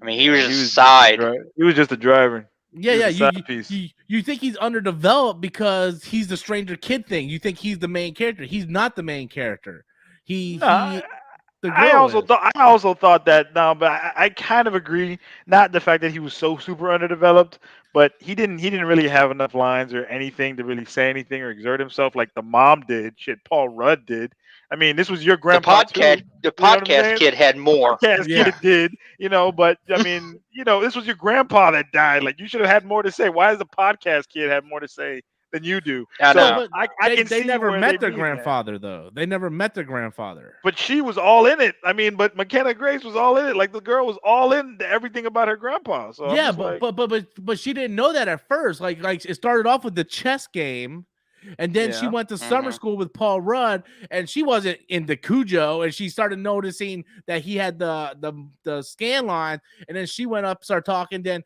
I mean, he was Yeah, he just was just a side. driver. He was just a driver. Yeah, He was yeah. a You, side you piece. you you think he's underdeveloped because he's the stranger kid thing. You think he's the main character. He's not the main character. No, The I girl also is. thought that no, but I kind of agree. Not the fact that he was so super underdeveloped, but he didn't really have enough lines or anything to really say anything or exert himself like the mom did. Shit, Paul Rudd did. I mean, this was your The grandpa too. podcast, the You know what I'm podcast saying? kid had The more. podcast Yeah. kid did, but I mean, this was your grandpa that died. Like you should have had more to say. Why does the podcast kid have more to say than you do? I Well, So know. but I they can they see never where they met their mean that. grandfather though. They never met their grandfather. But she was all in it. I mean, but McKenna Grace was all in it. Like the girl was all in everything about her grandpa. So I'm Yeah, just but like, but but but but she didn't know that at first. Like it started off with the chess game, and then she yeah. went to summer Hmm. school with Paul Rudd, and she wasn't into Cujo, and she started noticing that he had the scan line, and then she went up, started talking. Then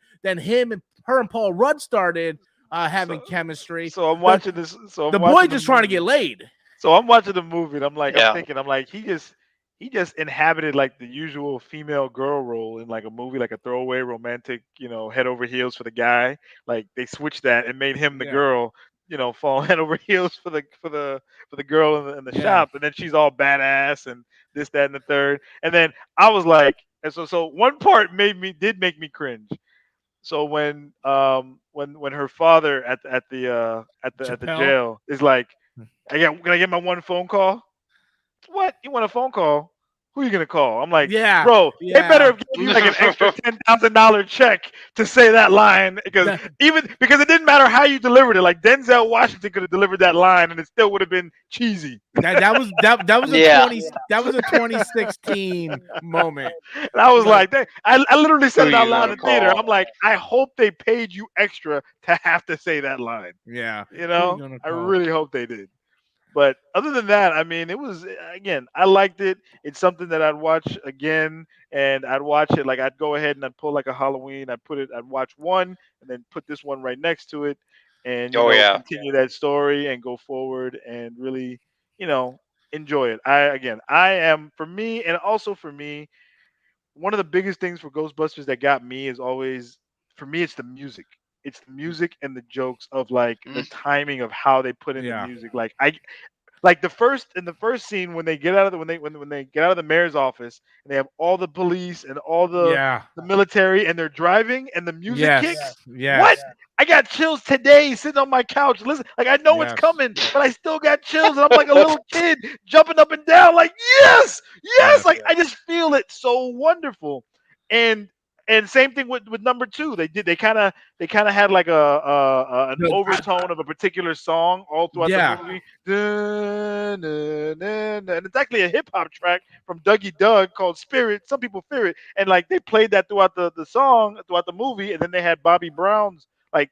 her and Paul Rudd started having So chemistry. so I'm The watching this. So I'm the boy watching the just trying to get movie. laid. So I'm watching the movie, and I'm Yeah. thinking, I'm like, he just inhabited like the usual female girl role in like a movie, like a throwaway romantic, head over heels for the guy. Like they switched that and made him the Yeah, girl, fall head over heels for the girl in the yeah. shop, and then she's all badass and this, that, and the third. And then I was like, and so one part did make me cringe. So when her father at the Chappelle. jail is like, can I get my one phone call? What? You want a phone call? Who are you gonna call? I'm like, Yeah, bro, they better yeah. have given you like an extra $10,000 check to say that line because That, because it didn't matter how you delivered it. Like Denzel Washington could have delivered that line and it still would have been cheesy. that was a Yeah. 2016 moment. And I was Like, like, I literally Who said it out you loud gonna in the theater. call? I'm like, I hope they paid you extra to have to say that line. yeah, You who you know, gonna I call? really hope they did. But other than that, I mean, it was again, I liked it. It's something that I'd watch again, and I'd watch it like I'd go ahead and I'd pull like a Halloween. I'd watch one, and then put this one right next to it, and Oh yeah. continue that story and go forward and really, you know, enjoy it. I am for me, and also for me, one of the biggest things for Ghostbusters that got me is always for me it's the music. It's the music and the jokes of like the Mm. timing of how they put in the Yeah, music. Like I like the first scene when they get out of the when they get out of the mayor's office and they have all the police and all yeah, the military and they're driving and the music yes, kicks. What? yes, I got chills today sitting on my couch. Listen, like I know it's yes, coming, but I still got chills and I'm like a little kid jumping up and down like yes, yes, yes, like I just feel it so wonderful. And same thing with number 2. They kind of had like an The- I- overtone of a particular song all throughout the yeah, movie. Dun, dun, dun, dun. And it's actually a hip hop track from Dougie Doug called Spirit. Some people fear it. And like they played that throughout the song, throughout the movie. And then they had Bobby Brown's like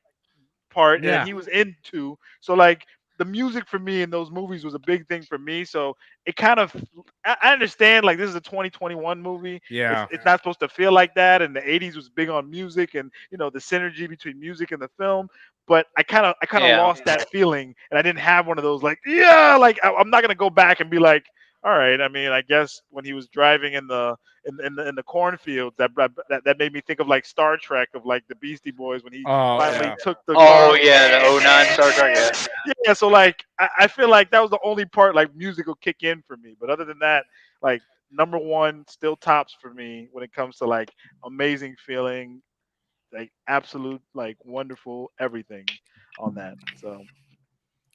part and yeah, he was into. So like the music for me in those movies was a big thing for me. So it kind of I understand like this is a 2021 movie. yeah, It's not supposed to feel like that. And the 80s was big on music and the synergy between music and the film. But I kind of Yeah. lost that feeling and I didn't have one of those like yeah like I'm not gonna go back and be like all right. I mean, I guess when he was driving in the cornfields, that made me think of like Star Trek of like the Beastie Boys when he oh finally yeah, took the Oh car. yeah, the '09 Star Trek. Yeah. Yeah, so like I feel like that was the only part like music will kick in for me. But other than that, like number one still tops for me when it comes to like amazing feeling, like absolute like wonderful everything on that. So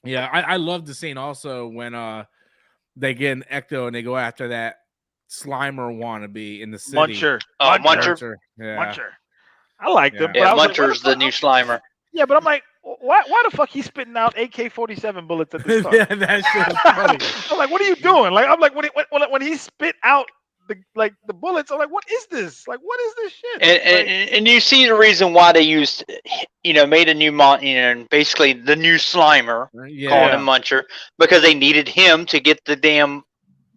yeah. I love the scene also when they get an Ecto and they go after that Slimer wannabe in the city. Muncher, Oh, Muncher, Muncher. Muncher. Yeah, Muncher. I liked him, yeah, but Yeah, I was like, why the Muncher's the fuck? new Slimer. Yeah, but I'm like, why the fuck he's spitting out AK-47 bullets at the start? yeah. That shit was funny. I'm like, what are you doing? Like, I'm like, when he spit out the bullets, I'm like, what is this? Like, what is this shit? And you see the reason why they used, made a new and basically the new Slimer, calling Yeah, him Muncher, because they needed him to get the damn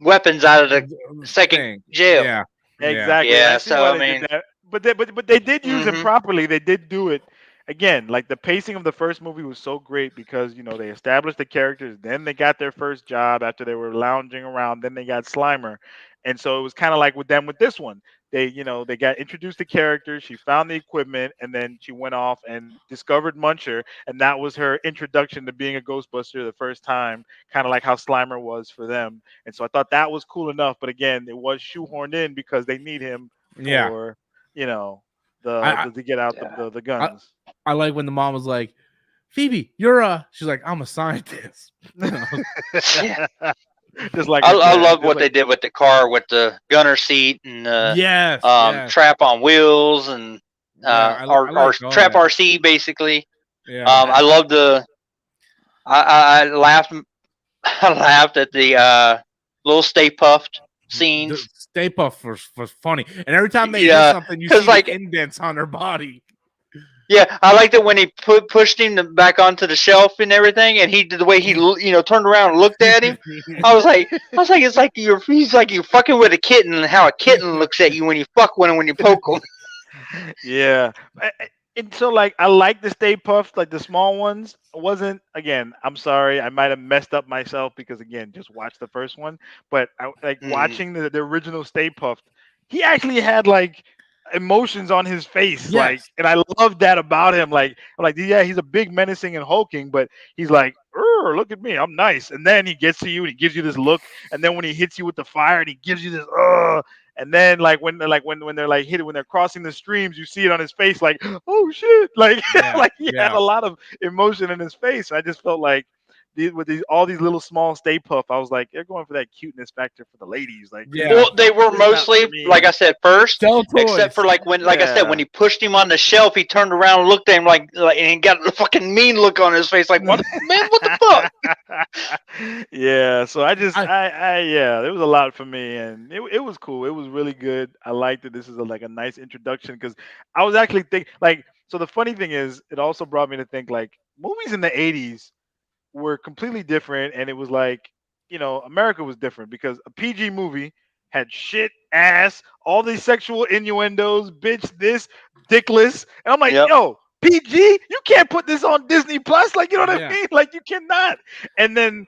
weapons out of the second thing. jail. Yeah, yeah, Exactly. And Yeah, I see so why I they did mean, that. But they did use him hmm properly. They did do it. Again, like the pacing of the first movie was so great because they established the characters, then they got their first job after they were lounging around, then they got Slimer. And so it was kind of like with them with this one. They got introduced to characters, she found the equipment, and then she went off and discovered Muncher, and that was her introduction to being a Ghostbuster the first time, kind of like how Slimer was for them. And so I thought that was cool enough, but again, it was shoehorned in because they need him yeah. for I to get out the I, guns. I like when the mom was like, "Phoebe, you're a." She's like, "I'm a scientist." yeah. Just like I, her I dad. love Just what like they did with the car, with the gunner seat and Yes, yes, trap on wheels and yeah. I our like all trap that. RC basically. Yeah, I love I laughed I laughed at the little Stay Puffed the scenes. Stay Puft was funny, and every time they hit Yeah, something, you because see the like indents on her body. yeah, I liked it when he pushed him back onto the shelf and everything, and he did the way he turned around and looked at him. I was like, it's like he's like you're fucking with a kitten, and how a kitten looks at you when you fuck one and when you poke them. yeah. And so like I like the Stay Puffed, like the small ones. It wasn't again, I'm sorry, I might have messed up myself because again, just watch the first one. But I like Mm, watching the original Stay Puffed, he actually had like emotions on his face, like, Yes, and I love that about him. Like I'm like, yeah, he's a big menacing and hulking, but he's like, look at me, I'm nice. And then he gets to you and he gives you this look, and then when he hits you with the fire and he gives you this, and then like when they're like hit when they're crossing the streams, you see it on his face, like, oh shit, like yeah, like he had yeah, a lot of emotion in his face. I just felt like with these all these little small Stay Puff. I was like, they're going for that cuteness factor for the ladies. Like, Yeah. Well, they were this is not mostly, for me. like I said, first, Sell except for toys. like like I said, when Yeah. he pushed him on the shelf, he turned around and looked at him like and he got a fucking mean look on his face, like, what, man, what the fuck? Yeah, so I yeah, there was a lot for me, and it was cool. It was really good. I liked it. This is like a nice introduction because I was actually think like so. The funny thing is, it also brought me to think like movies in the '80s were completely different, and it was like America was different because a PG movie had shit, ass, all these sexual innuendos, bitch, this, dickless, and I'm like, Yep. yo, PG, you can't put this on Disney Plus, like you know what I yeah. mean? Like you cannot. And then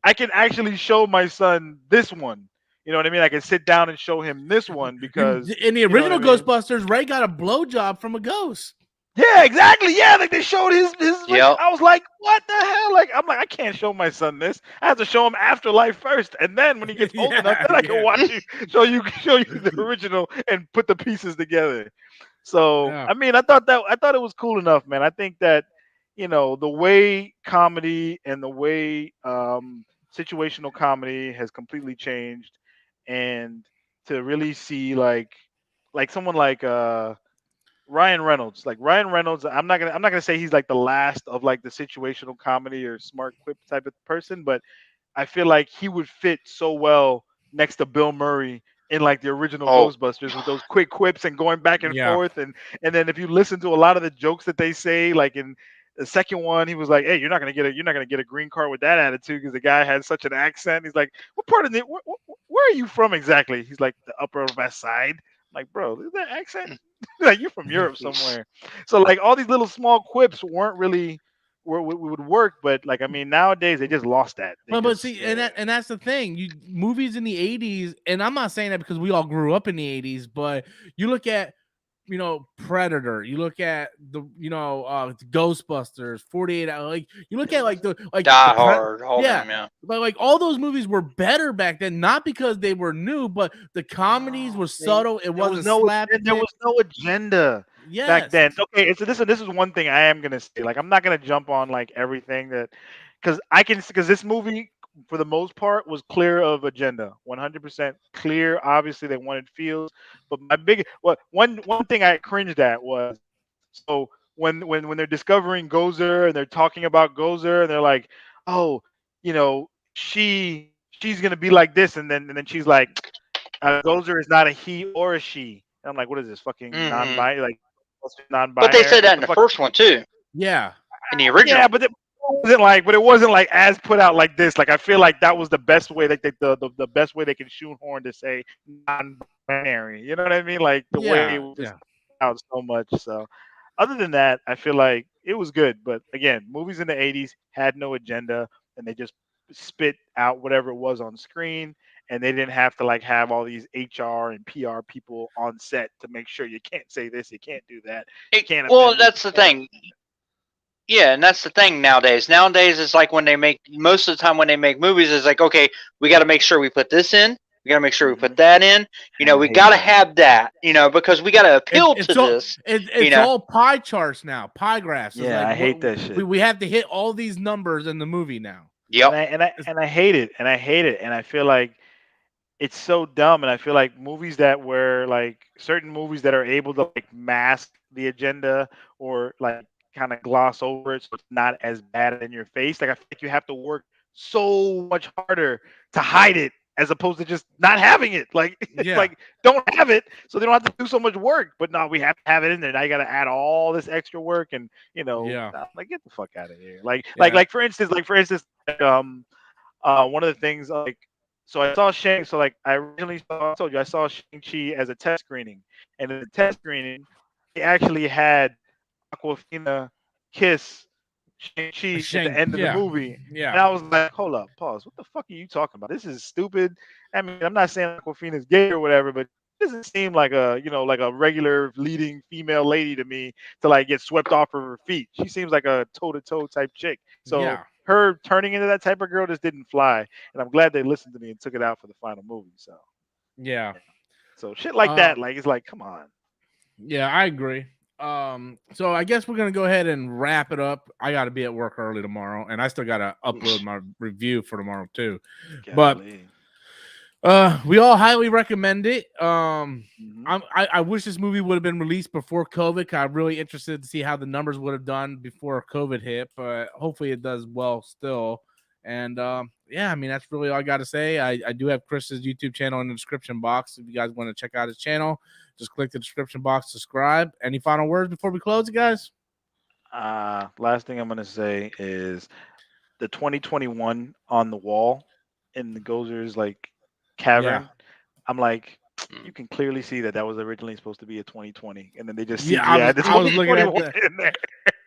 I can actually show my son this one. You know what I mean? I can sit down and show him this one because In the you know what I original mean. Ghostbusters, Ray got a blowjob from a ghost. Yeah, exactly. Yeah, like they showed his like Yep. I was like, what the hell? Like I'm like, I can't show my son this. I have to show him Afterlife first, and then when he gets old enough, Yeah, then I can yeah, watch you show you the original and put the pieces together. So yeah. I mean, I thought it was cool enough, man. I think that the way comedy and the way situational comedy has completely changed, and to really see like someone like Ryan Reynolds. Like Ryan Reynolds, I'm not gonna say he's like the last of like the situational comedy or smart quip type of person, but I feel like he would fit so well next to Bill Murray in like the original Oh, Ghostbusters with those quick quips and going back and Yeah. forth and then if you listen to a lot of the jokes that they say, like in the second one, he was like, "Hey, you're not gonna get a green card with that attitude because the guy had such an accent." He's like, "What part of the where are you from exactly?" He's like, "The Upper West Side." I'm like, bro, look at that accent. Like you're from Europe somewhere. So like all these little small quips weren't really would work, but like I mean nowadays they just lost that. They But just see, and that's the thing. You movies in the '80s, and I'm not saying that because we all grew up in the '80s, but you look at Predator, you look at the Ghostbusters, 48 hour, like you look at Die Hard, all yeah, them, yeah. but like all those movies were better back then, not because they were new, but the comedies were they, subtle. It there was wasn't there slapstick. was no agenda back Yes, then. Okay, so this is one thing I am gonna say. Like I'm not gonna jump on like everything that because this movie for the most part was clear of agenda, 100% clear. Obviously they wanted feels, but my big one thing I cringed at was so when they're discovering Gozer and they're talking about Gozer and they're like, oh, she's gonna be like this, and then she's like, Gozer is not a he or a she. And I'm like, what is this fucking Hmm. non-binary? Like But they non-binary? said that What in the the fuck? first one too, yeah, in the Yeah, original. but it wasn't like as put out like this. Like I feel like that was the best way, like the best way they can shoehorn to say non-binary. You know what I mean? Like the way it yeah, was just yeah. out so much. So other than that, I feel like it was good. But again, movies in the '80s had no agenda, and they just spit out whatever it was on screen, and they didn't have to like have all these HR and PR people on set to make sure you can't say this, you can't do that, you can't Well, offend this, you that's the can't. thing. Yeah, and that's the thing nowadays. Nowadays, it's like when they make most of the time when they make movies, it's like, okay, we got to make sure we put this in. We got to make sure we put Mhm. that in. And I We hate got to that. have that. Because we got to appeal to this. You It's know. all pie charts now, pie graphs. It's Yeah, like I what hate that shit. we have to hit all these numbers in the movie now. Yep. And I hate it. And I hate it. And I feel like it's so dumb. And I feel like movies that were like certain movies that are able to like mask the agenda or like kind of gloss over it so it's not as bad in your face. Like I feel like you have to work so much harder to hide it as opposed to just not having it. Like it's Yeah, like don't have it so they don't have to do so much work. But no, we have to have it in there. Now you gotta add all this extra work and yeah, like get the fuck out of here. yeah. Like for instance, one of the things like so I saw Shang. So like I originally saw, I told you I saw Shang Chi as a test screening, and in the test screening, they actually had Aquafina kiss Shang Chi at the Shang, end of the yeah, movie, and yeah, I was like, hold up, pause. What the fuck are you talking about? This is stupid. I mean, I'm not saying Aquafina's gay or whatever, but it doesn't seem like like a regular leading female lady to me to like get swept off of her feet. She seems like a toe to toe type chick. So yeah, her turning into that type of girl just didn't fly. And I'm glad they listened to me and took it out for the final movie. So yeah. yeah. So shit like Uh, that, like it's like, come on. yeah, I agree. So I guess we're gonna go ahead and wrap it up. I got to be at work early tomorrow, and I still got to upload my review for tomorrow too. Golly. But we all highly recommend it. Mhm. I wish this movie would have been released before COVID. 'Cause I'm really interested to see how the numbers would have done before COVID hit, but hopefully it does well still. And yeah, I mean, that's really all I got to say. I do have Chris's YouTube channel in the description box. If you guys want to check out his channel, just click the description box, subscribe. Any final words before we close it, guys? Last thing I'm gonna say is the 2021 on the wall in the Gozer's like cavern. I'm like, you can clearly see that was originally supposed to be a 2020, and then they just Yeah, CGI'd the I was looking at 2021 in there.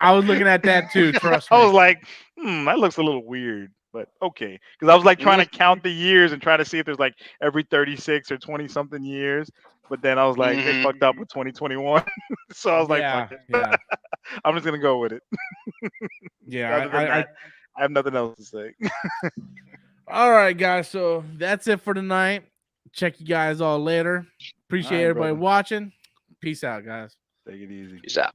I was looking at that too. Trust me. I was like, that looks a little weird, but okay. Because I was like trying to count the years and try to see if there's like every 36 or 20 something years. But then I was like, they fucked up with 2021. So I was like, fuck it. Yeah. I'm just gonna go with it. Yeah. Other than that, I have nothing else to say. All right, guys. So that's it for tonight. Check you guys all later. Appreciate All right, everybody brother. watching. Peace out, guys. Take it easy. Peace out.